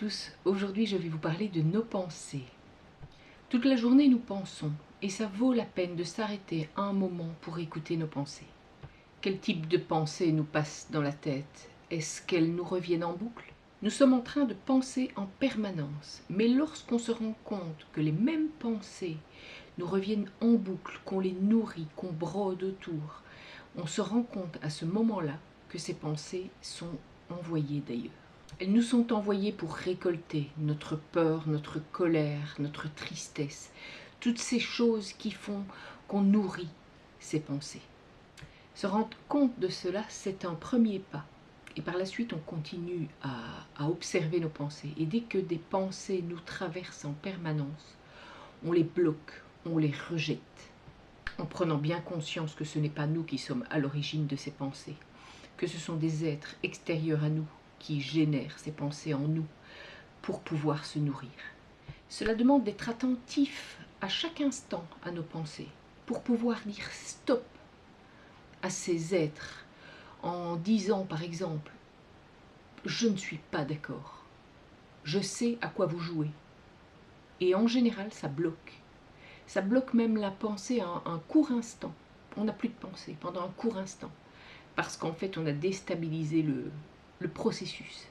tous, aujourd'hui je vais vous parler de nos pensées. Toute la journée nous pensons et ça vaut la peine de s'arrêter un moment pour écouter nos pensées. Quel type de pensées nous passent dans la tête? Est-ce qu'elles nous reviennent en boucle? Nous sommes en train de penser en permanence, mais lorsqu'on se rend compte que les mêmes pensées nous reviennent en boucle, qu'on les nourrit, qu'on brode autour, on se rend compte à ce moment-là que ces pensées sont envoyées d'ailleurs. Elles nous sont envoyées pour récolter notre peur, notre colère, notre tristesse, toutes ces choses qui font qu'on nourrit ces pensées. Se rendre compte de cela, c'est un premier pas. Et par la suite, on continue à observer nos pensées. Et dès que des pensées nous traversent en permanence, on les bloque, on les rejette, en prenant bien conscience que ce n'est pas nous qui sommes à l'origine de ces pensées, que ce sont des êtres extérieurs à nous qui génèrent ces pensées en nous pour pouvoir se nourrir. Cela demande d'être attentif à chaque instant à nos pensées, pour pouvoir dire stop à ces êtres en disant par exemple « je ne suis pas d'accord, je sais à quoi vous jouez ». Et en général, ça bloque. Ça bloque même la pensée un court instant. On n'a plus de pensée pendant un court instant. Parce qu'en fait, on a déstabilisé le processus.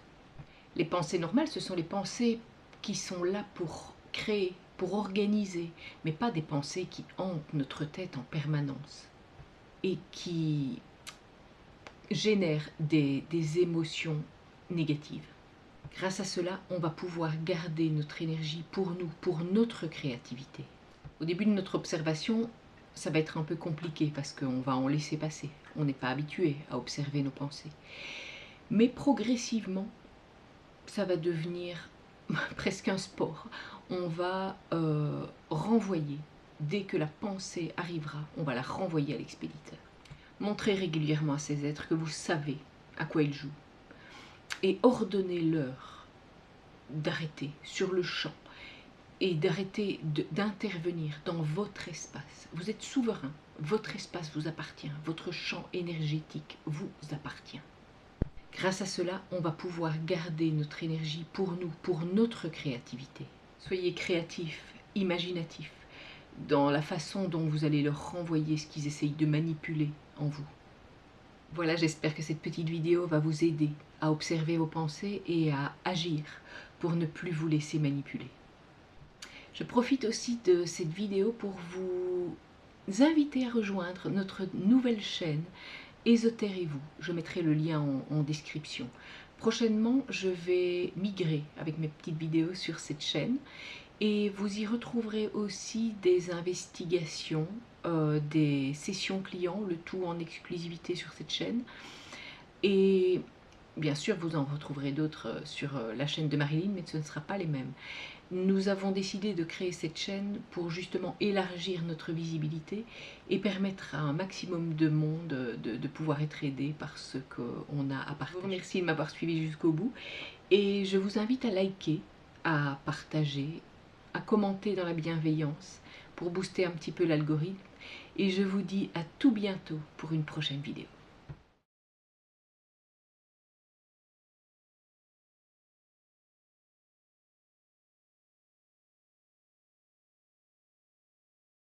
Les pensées normales, ce sont les pensées qui sont là pour créer, pour organiser, mais pas des pensées qui hantent notre tête en permanence et qui génèrent des émotions négatives. Grâce à cela, on va pouvoir garder notre énergie pour nous, pour notre créativité. Au début de notre observation, ça va être un peu compliqué parce qu'on va en laisser passer. On n'est pas habitué à observer nos pensées. Mais progressivement, ça va devenir presque un sport. On va renvoyer, dès que la pensée arrivera, on va la renvoyer à l'expéditeur. Montrez régulièrement à ces êtres que vous savez à quoi ils jouent et ordonnez-leur d'arrêter sur le champ et d'arrêter d'intervenir dans votre espace. Vous êtes souverain, votre espace vous appartient, votre champ énergétique vous appartient. Grâce à cela, on va pouvoir garder notre énergie pour nous, pour notre créativité. Soyez créatifs, imaginatifs, dans la façon dont vous allez leur renvoyer ce qu'ils essayent de manipuler en vous. Voilà, j'espère que cette petite vidéo va vous aider à observer vos pensées et à agir pour ne plus vous laisser manipuler. Je profite aussi de cette vidéo pour vous inviter à rejoindre notre nouvelle chaîne Ésotérez-vous. Je mettrai le lien en description. Prochainement, je vais migrer avec mes petites vidéos sur cette chaîne et vous y retrouverez aussi des investigations, des sessions clients, le tout en exclusivité sur cette chaîne. Et bien sûr, vous en retrouverez d'autres sur la chaîne de Marilyn, mais ce ne sera pas les mêmes. Nous avons décidé de créer cette chaîne pour justement élargir notre visibilité et permettre à un maximum de monde de pouvoir être aidé par ce qu'on a à partager. Je vous remercie de m'avoir suivi jusqu'au bout et je vous invite à liker, à partager, à commenter dans la bienveillance pour booster un petit peu l'algorithme. Et je vous dis à tout bientôt pour une prochaine vidéo.